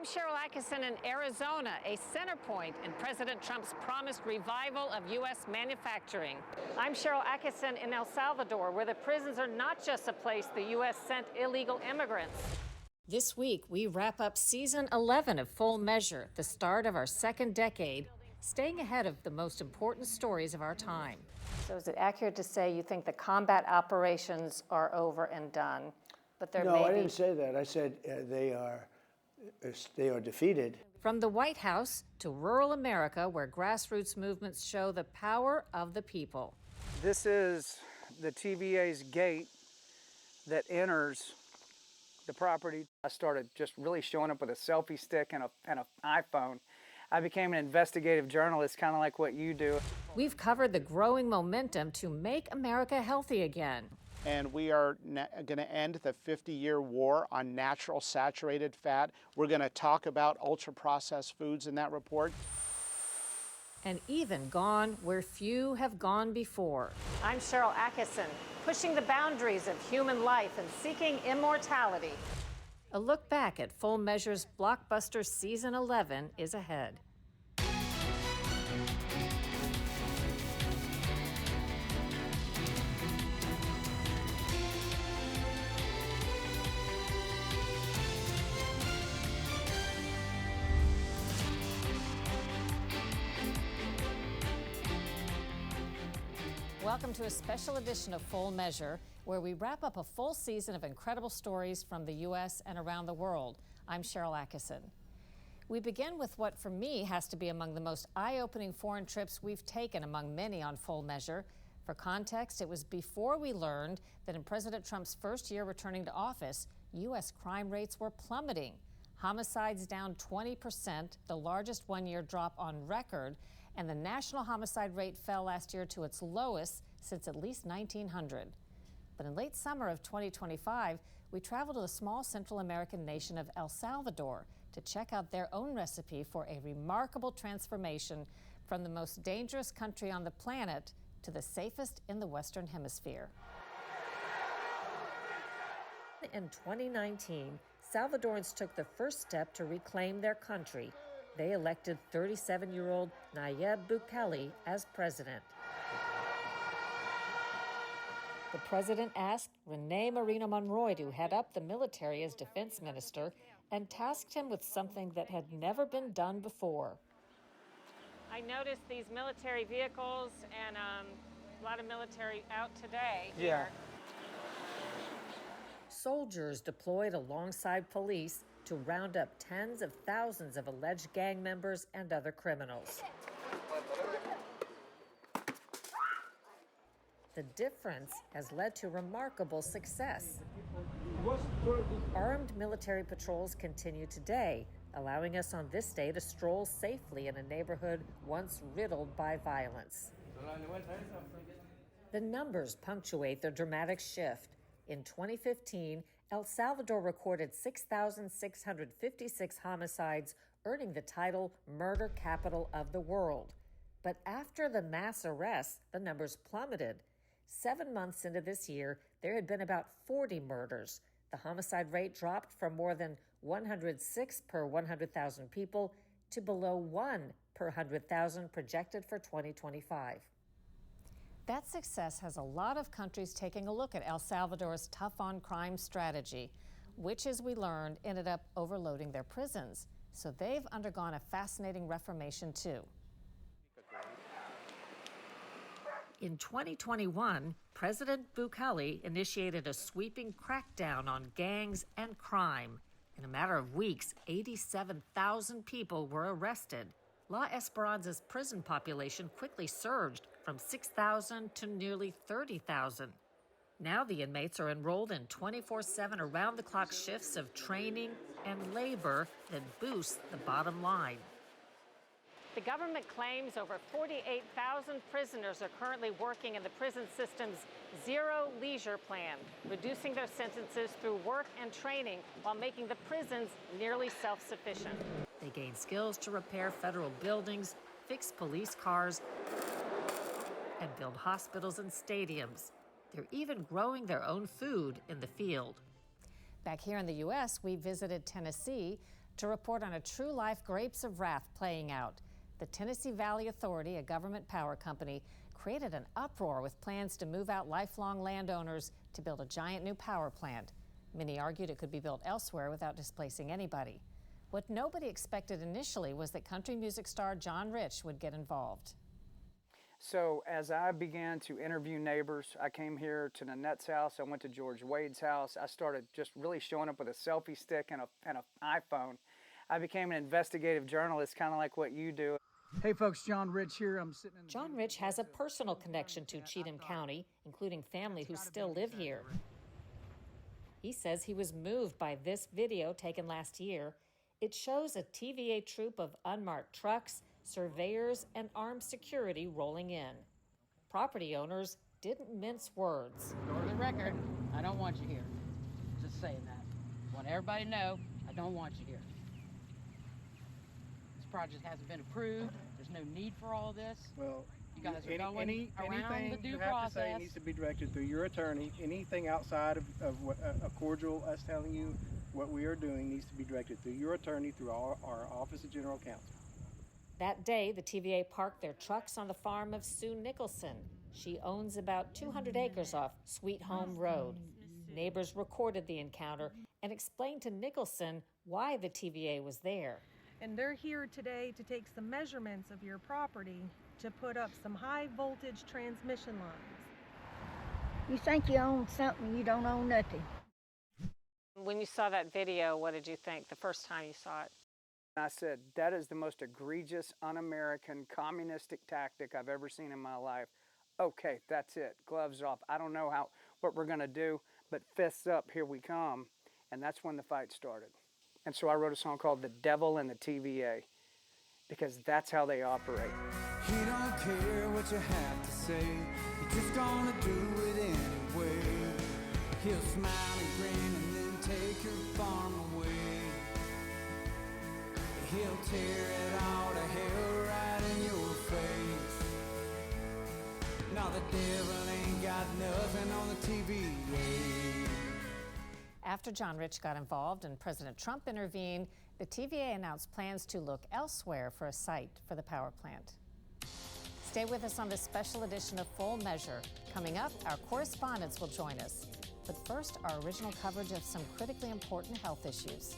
Sharyl Attkisson in Arizona, a center point in President Trump's promised revival of U.S. manufacturing. I'm Sharyl Attkisson in El Salvador, where the prisons are not just a place the U.S. sent illegal immigrants. This week, we wrap up season 11 of Full Measure, the start of our second decade, staying ahead of the most important stories of our time. So is it accurate to say you think the combat operations are over and done? But there No, I didn't say that. I said they are defeated. From the White House to rural America, where grassroots movements show the power of the people. This is the TVA's gate that enters the property. I started just really showing up with a selfie stick and an iPhone. I became an investigative journalist, kind of like what you do. We've covered the growing momentum to make America healthy again. And we are going to end the 50-year war on natural saturated fat. We're going to talk about ultra-processed foods in that report. And even gone where few have gone before. I'm Sharyl Attkisson, pushing the boundaries of human life and seeking immortality. A look back at Full Measure's blockbuster season 11 is ahead. Welcome to a special edition of Full Measure, where we wrap up a full season of incredible stories from the U.S. and around the world. I'm Sharyl Attkisson. We begin with what, for me, has to be among the most eye-opening foreign trips we've taken among many on Full Measure. For context, it was before we learned that in President Trump's first year returning to office, U.S. crime rates were plummeting. Homicides down 20%, the largest one-year drop on record, and the national homicide rate fell last year to its lowest since at least 1900. But in late summer of 2025, we traveled to the small Central American nation of El Salvador to check out their own recipe for a remarkable transformation from the most dangerous country on the planet to the safest in the Western Hemisphere. In 2019, Salvadorans took the first step to reclaim their country. They elected 37-year-old Nayib Bukele as president. The president asked Rene Marino Monroy to head up the military as defense minister and tasked him with something that had never been done before. I noticed these military vehicles and a lot of military out today here. Yeah. Soldiers deployed alongside police to round up tens of thousands of alleged gang members and other criminals. The difference has led to remarkable success. Armed military patrols continue today, allowing us on this day to stroll safely in a neighborhood once riddled by violence. The numbers punctuate the dramatic shift. In 2015, El Salvador recorded 6,656 homicides, earning the title Murder Capital of the World. But after the mass arrests, the numbers plummeted. 7 months into this year, there had been about 40 murders. The homicide rate dropped from more than 106 per 100,000 people to below 1 per 100,000 projected for 2025. That success has a lot of countries taking a look at El Salvador's tough-on-crime strategy, which, as we learned, ended up overloading their prisons. So they've undergone a fascinating reformation, too. In 2021, President Bukele initiated a sweeping crackdown on gangs and crime. In a matter of weeks, 87,000 people were arrested. La Esperanza's prison population quickly surged from 6,000 to nearly 30,000. Now the inmates are enrolled in 24/7 around-the-clock shifts of training and labor that boost the bottom line. The government claims over 48,000 prisoners are currently working in the prison system's zero leisure plan, reducing their sentences through work and training while making the prisons nearly self-sufficient. They gain skills to repair federal buildings, fix police cars, and build hospitals and stadiums. They're even growing their own food in the field. Back here in the U.S., we visited Tennessee. to report on a true-life Grapes of Wrath playing out. The Tennessee Valley Authority, a government power company, created an uproar with plans to move out lifelong landowners to build a giant new power plant. Many argued it could be built elsewhere without displacing anybody. What nobody expected initially was that country music star John Rich would get involved. So as I began to interview neighbors, I came here to Nanette's house, I went to George Wade's house, I started just really showing up with a selfie stick and an iPhone. I became an investigative journalist, kind of like what you do. Hey folks, John Rich here. I'm sitting in John Rich has a personal connection to Cheatham County, including family who still live here. He says he was moved by this video taken last year. It shows a TVA troop of unmarked trucks, surveyors, and armed security rolling in. Property owners didn't mince words. For the record, I don't want you here. Just saying that. I want everybody to know I don't want you here. This project hasn't been approved. There's no need for all this. Well, you guys are going around anything the due you have process. to say needs to be directed through your attorney. Anything outside of what, a cordial, us telling you what we are doing needs to be directed through your attorney, through our Office of General Counsel. That day, the TVA parked their trucks on the farm of Sue Nicholson. She owns about 200 acres off Sweet Home Road. Neighbors recorded the encounter and explained to Nicholson why the TVA was there. And they're here today to take some measurements of your property to put up some high voltage transmission lines. You think you own something, you don't own nothing. When you saw that video, what did you think the first time you saw it? I said, that is the most egregious, un-American, communistic tactic I've ever seen in my life. Okay, that's it. Gloves off. I don't know what we're going to do, but fists up, here we come. And that's when the fight started. And so I wrote a song called The Devil and the TVA, because that's how they operate. He don't care what you have to say, he's just gonna do it anyway. He'll smile and grin and then take your farm away. He'll tear it all to hell right in your face. Now the devil ain't got nothing on the TVA. After John Rich got involved and President Trump intervened, the TVA announced plans to look elsewhere for a site for the power plant. Stay with us on this special edition of Full Measure. Coming up, our correspondents will join us. But first, our original coverage of some critically important health issues.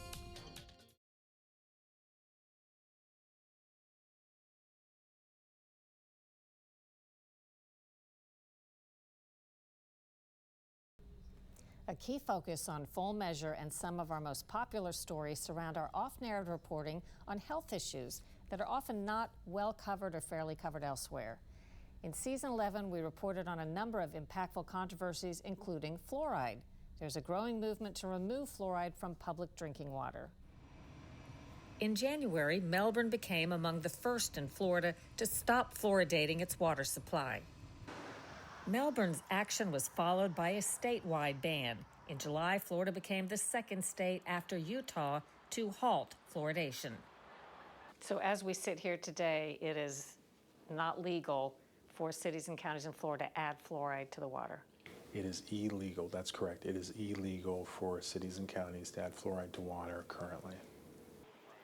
A key focus on Full Measure and some of our most popular stories surround our off-narrative reporting on health issues that are often not well covered or fairly covered elsewhere. In Season 11, we reported on a number of impactful controversies, including fluoride. There's a growing movement to remove fluoride from public drinking water. In January, Melbourne became among the first in Florida to stop fluoridating its water supply. Melbourne's action was followed by a statewide ban. In July, Florida became the second state after Utah to halt fluoridation. So as we sit here today, it is not legal for cities and counties in Florida to add fluoride to the water. It is illegal, that's correct. It is illegal for cities and counties to add fluoride to water currently.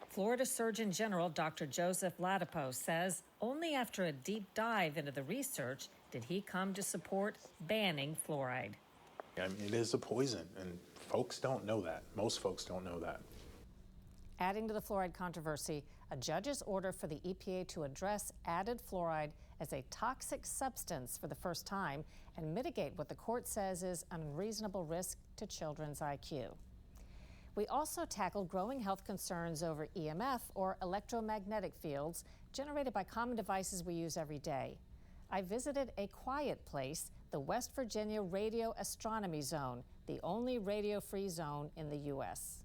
Florida Surgeon General Dr. Joseph Ladapo says only after a deep dive into the research did he come to support banning fluoride. I mean, it is a poison, and folks don't know that. Most folks don't know that. Adding to the fluoride controversy, a judge's order for the EPA to address added fluoride as a toxic substance for the first time and mitigate what the court says is an unreasonable risk to children's IQ. We also tackled growing health concerns over EMF, or electromagnetic fields, generated by common devices we use every day. I visited a quiet place, the West Virginia Radio Astronomy Zone, the only radio-free zone in the U.S.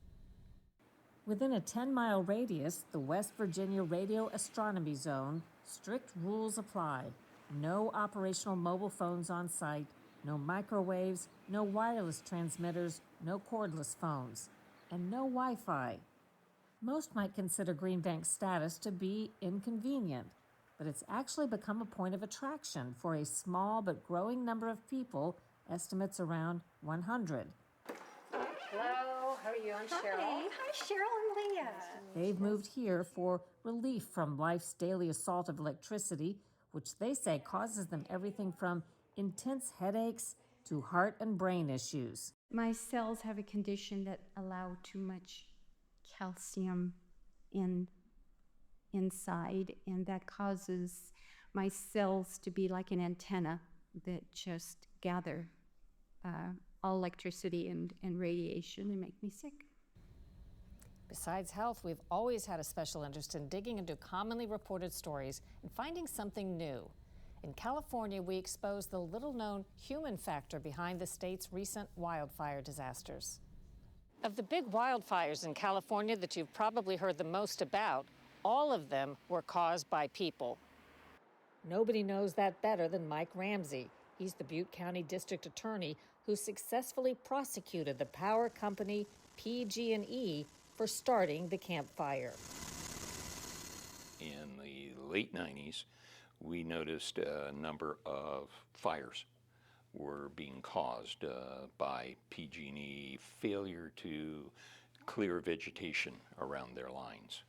Within a 10-mile radius, the West Virginia Radio Astronomy Zone, strict rules apply. No operational mobile phones on site, no microwaves, no wireless transmitters, no cordless phones, and no Wi-Fi. Most might consider Green Bank's status to be inconvenient, but it's actually become a point of attraction for a small but growing number of people, estimates around 100. Hello, How are you? I'm Cheryl. Hi, Cheryl and Leah. They've moved here for relief from life's daily assault of electricity, which they say causes them everything from intense headaches to heart and brain issues. My cells have a condition that allow too much calcium inside, and that causes my cells to be like an antenna that just gather all electricity and radiation and make me sick. Besides health, we've always had a special interest in digging into commonly reported stories and finding something new. In California, we exposed the little-known human factor behind the state's recent wildfire disasters. Of the big wildfires in California that you've probably heard the most about, all of them were caused by people. Nobody knows that better than Mike Ramsey. He's the Butte County District Attorney who successfully prosecuted the power company PG&E for starting the Camp Fire. In the late 90s, we noticed a number of fires were being caused by PG&E failure to clear vegetation around their lines.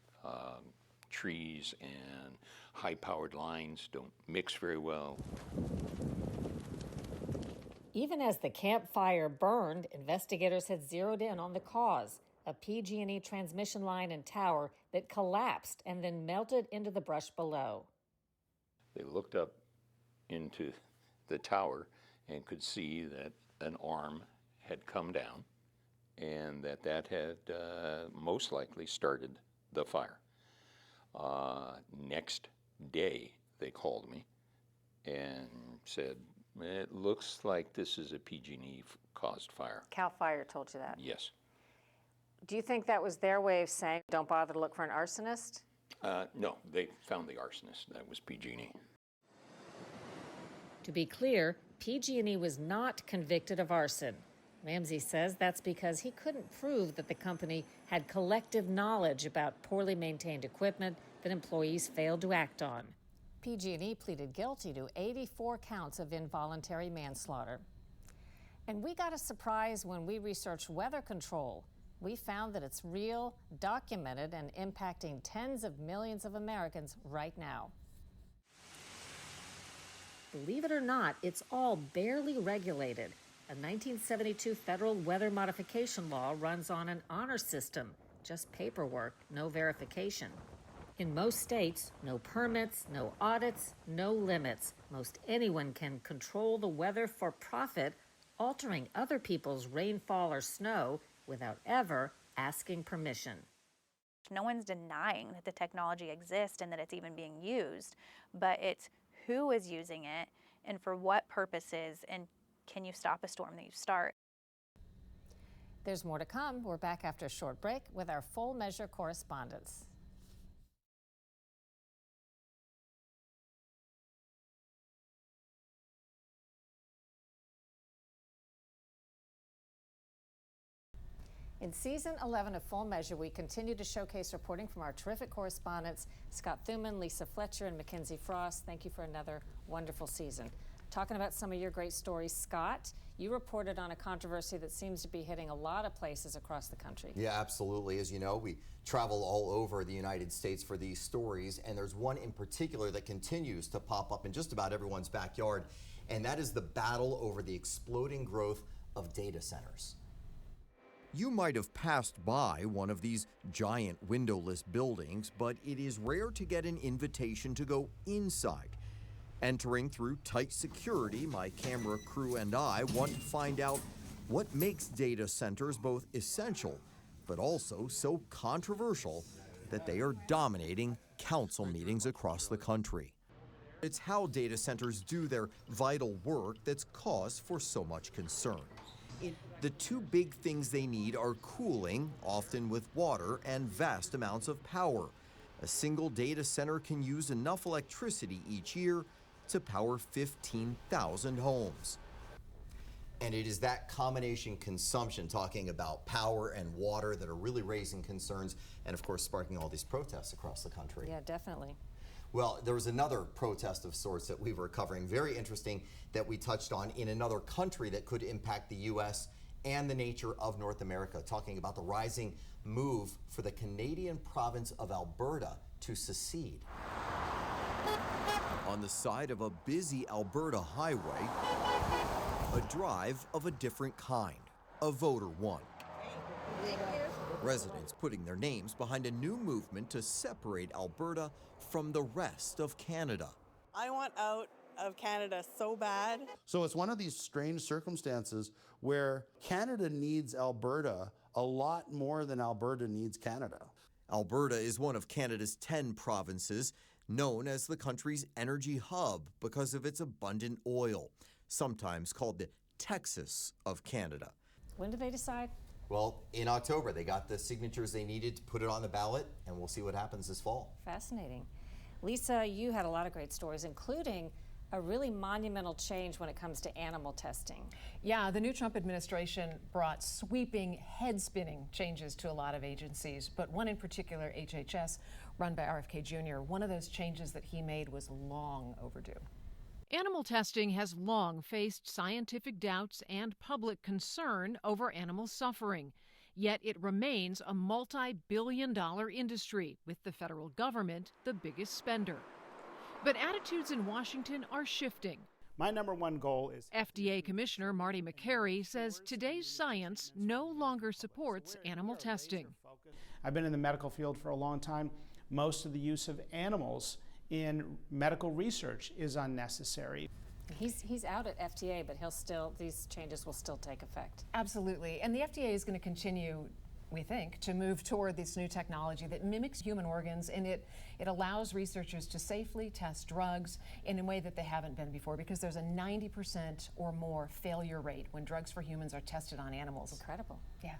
Trees and high-powered lines don't mix very well. Even as the Camp Fire burned, investigators had zeroed in on the cause, a PG&E transmission line and tower that collapsed and then melted into the brush below. They looked up into the tower and could see that an arm had come down and that had most likely started the fire. Next day, they called me and said, it looks like this is a PG&E caused fire. Cal Fire told you that? Yes. Do you think that was their way of saying, don't bother to look for an arsonist? No, they found the arsonist. That was PG&E. To be clear, PG&E was not convicted of arson. Ramsey says that's because he couldn't prove that the company had collective knowledge about poorly maintained equipment that employees failed to act on. PG&E pleaded guilty to 84 counts of involuntary manslaughter. And we got a surprise when we researched weather control. We found that it's real, documented, and impacting tens of millions of Americans right now. Believe it or not, it's all barely regulated. A 1972 federal weather modification law runs on an honor system, just paperwork, no verification. In most states, no permits, no audits, no limits. Most anyone can control the weather for profit, altering other people's rainfall or snow without ever asking permission. No one's denying that the technology exists and that it's even being used, but it's who is using it and for what purposes, and can you stop a storm that you start? There's more to come. We're back after a short break with our full measure correspondence. In season 11 of Full Measure, we continue to showcase reporting from our terrific correspondents, Scott Thuman, Lisa Fletcher, and Mackenzie Frost. Thank you for another wonderful season. Talking about some of your great stories, Scott, you reported on a controversy that seems to be hitting a lot of places across the country. Yeah, absolutely. As you know, we travel all over the United States for these stories, and there's one in particular that continues to pop up in just about everyone's backyard, and that is the battle over the exploding growth of data centers. You might have passed by one of these giant windowless buildings, but it is rare to get an invitation to go inside. Entering through tight security, my camera crew and I want to find out what makes data centers both essential, but also so controversial that they are dominating council meetings across the country. It's how data centers do their vital work that's cause for so much concern. The two big things they need are cooling, often with water, and vast amounts of power. A single data center can use enough electricity each year to power 15,000 homes. And it is that combination consumption, talking about power and water, that are really raising concerns and, of course, sparking all these protests across the country. Yeah, definitely. Well, there was another protest of sorts that we were covering, very interesting, that we touched on in another country that could impact the U.S. and the nature of North America, talking about the rising move for the Canadian province of Alberta to secede. On the side of a busy Alberta highway, a drive of a different kind, a voter one. Residents putting their names behind a new movement to separate Alberta from the rest of Canada. I want out of Canada so bad. So it's one of these strange circumstances where Canada needs Alberta a lot more than Alberta needs Canada. Alberta is one of Canada's 10 provinces, known as the country's energy hub because of its abundant oil, sometimes called the Texas of Canada. When did they decide? Well, in October, they got the signatures they needed to put it on the ballot, and we'll see what happens this fall. Fascinating. Lisa, you had a lot of great stories, including a really monumental change when it comes to animal testing. Yeah, the new Trump administration brought sweeping, head-spinning changes to a lot of agencies, but one in particular, HHS, run by RFK Jr., one of those changes that he made was long overdue. Animal testing has long faced scientific doubts and public concern over animal suffering. Yet it remains a multi-billion-dollar industry, with the federal government the biggest spender. But attitudes in Washington are shifting. My number one goal is FDA Commissioner Marty McCary says today's science no longer supports animal testing. I've been in the medical field for a long time. Most of the use of animals in medical research is unnecessary. He's out at FDA, but these changes will still take effect. Absolutely, and the FDA is going to continue, we think, to move toward this new technology that mimics human organs, and it allows researchers to safely test drugs in a way that they haven't been before, because there's a 90% or more failure rate when drugs for humans are tested on animals. Incredible. Yeah.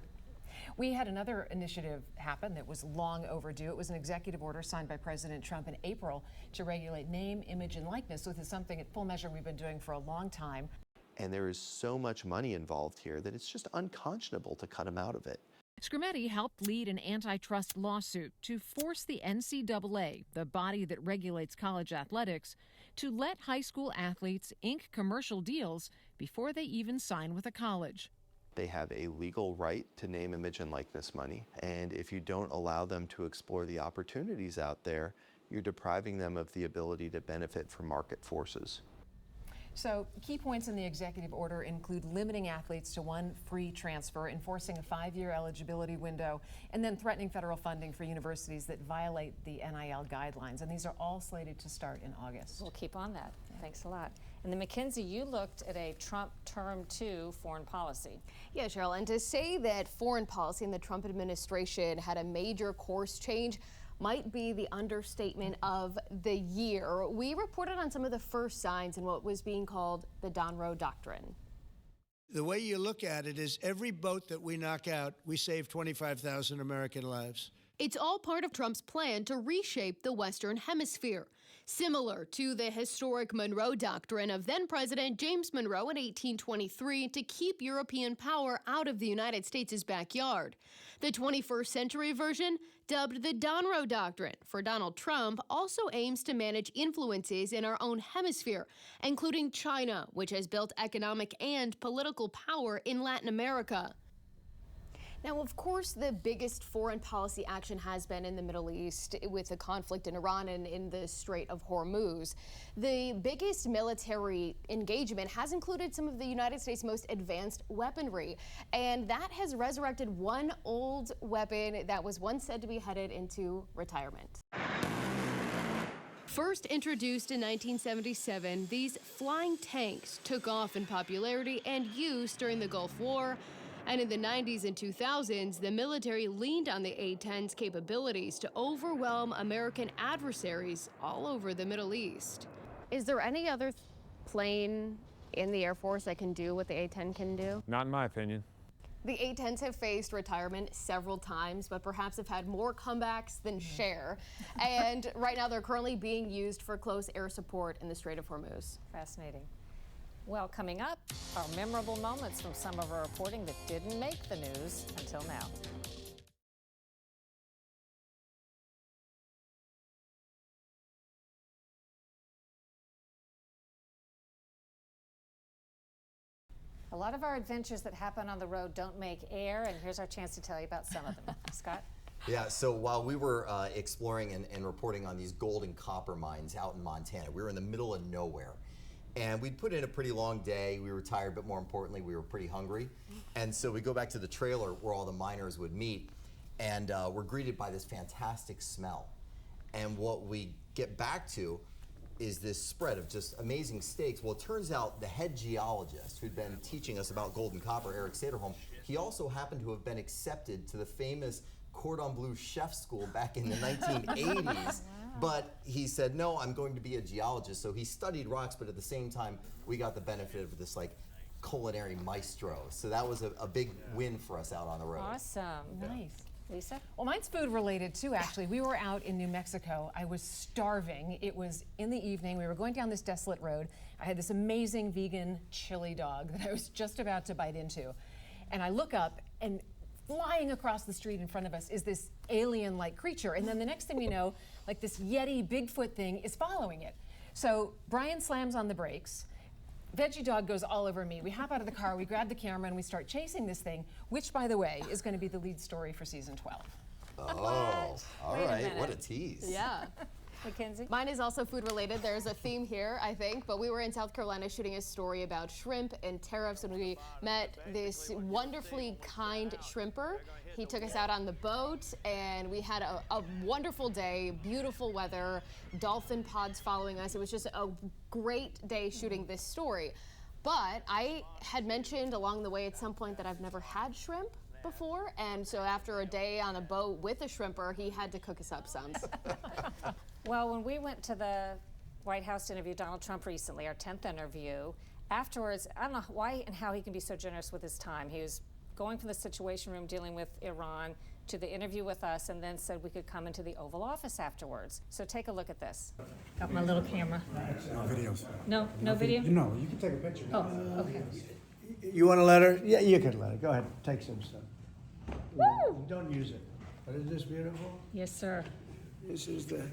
We had another initiative happen that was long overdue. It was an executive order signed by President Trump in April to regulate name, image, and likeness, which is something at Full Measure we've been doing for a long time. And there is so much money involved here that it's just unconscionable to cut him out of it. Scrimetti helped lead an antitrust lawsuit to force the NCAA, the body that regulates college athletics, to let high school athletes ink commercial deals before they even sign with a college. They have a legal right to name, image, and likeness money, and if you don't allow them to explore the opportunities out there, you're depriving them of the ability to benefit from market forces. So key points in the executive order include limiting athletes to one free transfer, enforcing a 5-year eligibility window, and then threatening federal funding for universities that violate the NIL guidelines. And these are all slated to start in August. We'll keep on that. Yeah. Thanks a lot. And then McKinsey, you looked at a Trump Term 2 foreign policy. Yeah, Cheryl, and to say that foreign policy in the Trump administration had a major course change might be the understatement of the year. We reported on some of the first signs in what was being called the Don Roe Doctrine. The way you look at it is every boat that we knock out, we save 25,000 American lives. It's all part of Trump's plan to reshape the Western Hemisphere, similar to the historic Murrow Doctrine of then-President James Monroe in 1823 to keep European power out of the United States' backyard. The 21st century version, dubbed the Don Roe Doctrine for Donald Trump, also aims to manage influences in our own hemisphere, including China, which has built economic and political power in Latin America. Now, of course, the biggest foreign policy action has been in the Middle East with the conflict in Iran and in the Strait of Hormuz. The biggest military engagement has included some of the United States' most advanced weaponry, and that has resurrected one old weapon that was once said to be headed into retirement. First introduced in 1977, these flying tanks took off in popularity and use during the Gulf War. And in the 90s and 2000s, the military leaned on the A-10's capabilities to overwhelm American adversaries all over the Middle East. Is there any other plane in the Air Force that can do what the A-10 can do? Not in my opinion. The A-10s have faced retirement several times, but perhaps have had more comebacks than share. And right now, they're currently being used for close air support in the Strait of Hormuz. Fascinating. Well, coming up, our memorable moments from some of our reporting that didn't make the news until now. A lot of our adventures that happen on the road don't make air, and here's our chance to tell you about some of them. Scott? Yeah, so while we were exploring and reporting on these gold and copper mines out in Montana, we were in the middle of nowhere. And we'd put in a pretty long day. We were tired, but more importantly, we were pretty hungry. And so we go back to the trailer where all the miners would meet, and we're greeted by this fantastic smell. And what we get back to is this spread of just amazing steaks. Well, it turns out the head geologist who'd been teaching us about gold and copper, Eric Saderholm, he also happened to have been accepted to the famous Cordon Bleu chef school back in the 1980s. Wow. But he said, no, I'm going to be a geologist. So he studied rocks, but at the same time, we got the benefit of this like culinary maestro. So that was a big win for us out on the road. Awesome. Nice. Lisa? Well, mine's food related too, actually. We were out in New Mexico. I was starving. It was in the evening. We were going down this desolate road. I had this amazing vegan chili dog that I was just about to bite into. And I look up, and flying across the street in front of us is this alien-like creature. And then the next thing we know, like this Yeti Bigfoot thing is following it. So Brian slams on the brakes. Veggie Dog goes all over me. We hop out of the car, we grab the camera, and we start chasing this thing, which, by the way, is going to be the lead story for season 12. Oh, all right. What a tease. Yeah. Mackenzie? Mine is also food related. There's a theme here, I think, but we were in South Carolina shooting a story about shrimp and tariffs, and we met this wonderfully kind shrimper. He took us out on the boat, and we had a wonderful day, beautiful weather, dolphin pods following us. It was just a great day shooting this story. But I had mentioned along the way at some point that I've never had shrimp before, and so after a day on a boat with a shrimper, he had to cook us up some. Well, when we went to the White House to interview Donald Trump recently, our 10th interview, afterwards, I don't know why and how he can be so generous with his time. He was going from the Situation Room dealing with Iran to the interview with us, and then said we could come into the Oval Office afterwards. So take a look at this. Got my little camera. No videos. No video? No, you can take a picture. Oh, okay. You want to let her? Yeah, you can let her. Go ahead, take some stuff. Woo! Don't use it. But isn't this beautiful? Yes, sir. This is the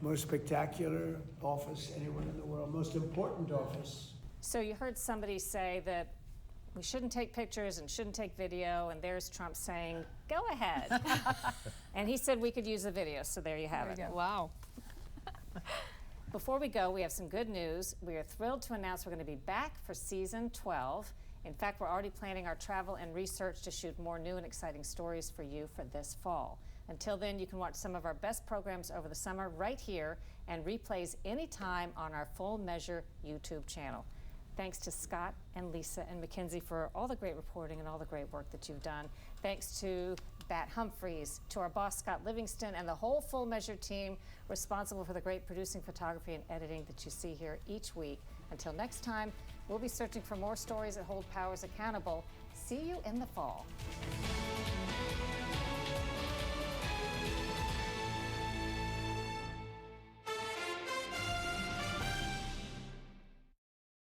most spectacular office anywhere in the world, most important office. So you heard somebody say that we shouldn't take pictures and shouldn't take video, and there's Trump saying, go ahead. And he said we could use the video, so there you have it. Wow. Before we go, we have some good news. We are thrilled to announce we're going to be back for season 12. In fact, we're already planning our travel and research to shoot more new and exciting stories for you for this fall. Until then, you can watch some of our best programs over the summer right here, and replays anytime on our Full Measure YouTube channel. Thanks to Scott and Lisa and Mackenzie for all the great reporting and all the great work that you've done. Thanks to Bat Humphreys, to our boss Scott Livingston, and the whole Full Measure team responsible for the great producing, photography, and editing that you see here each week. Until next time, we'll be searching for more stories that hold powers accountable. See you in the fall.